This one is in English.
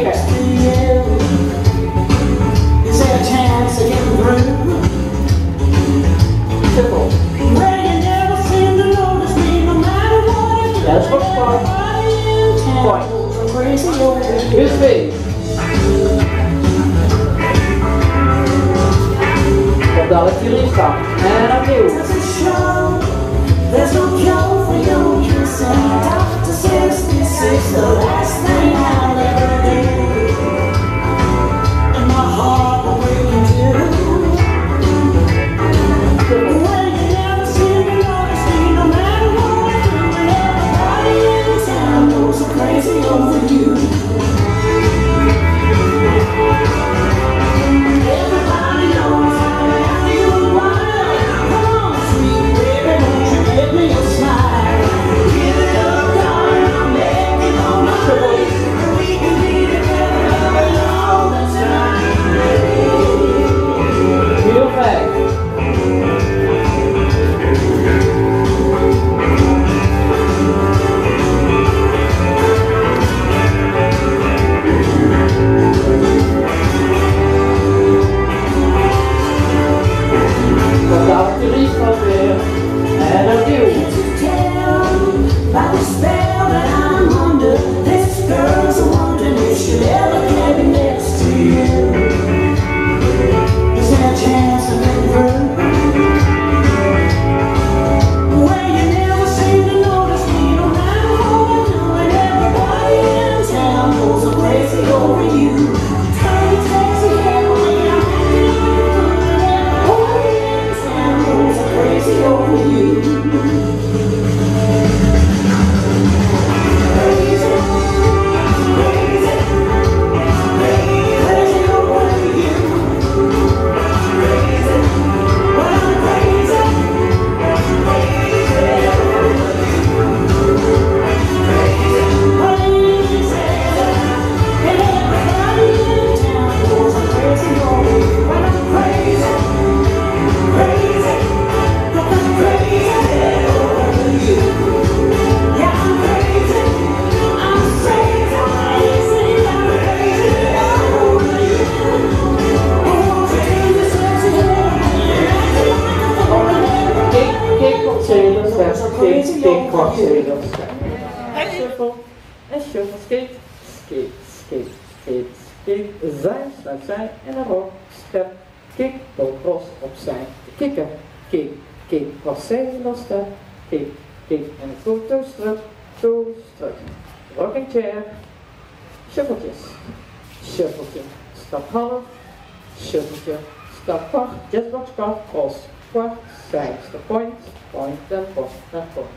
next to you. Is there a chance of getting through? Simple. Well, you never seem to notice me, no matter what I do. That's what's fun. Point. Crazy over you. Here's me. Op dadelijk jullie staan. En opnieuw. There's no cure for your kissing. Doctor says this is the last thing I'll ever do. And my heart will break in two. Well, you never seem to notice me, no matter what I do. And everybody in town goes crazy over you. Everybody knows I'm after you a while. Come on, sweet baby, won't you give me a smile? Give it up, darling, I'll make you all my way. We can be together all the time. Heel back. Op dadelijk jullie staan weer. En opnieuw. By the spell that I'm under, this girl's wondering if she'll ever get next to you. Is there a chance of getting through? Well, you never seem to notice me, no matter what I do, and everybody in town goes crazy over you. Turn your taxi heavily, I'm acting on you, and everybody in town goes crazy over you. Shuffle en shuffle, skate, skate, skate, skate, skate, zij, sluit zij en erop, step, kick, toe cross, opzij, kicken, kick, kick, cross zij, los step, kick, kick en toe toe terug, rocking chair, shuffletjes, shuffletje, stap half, shuffletje, stap kwart, jetbox kwart, cross, kwart, zij, stap point, point, dan point, dan point.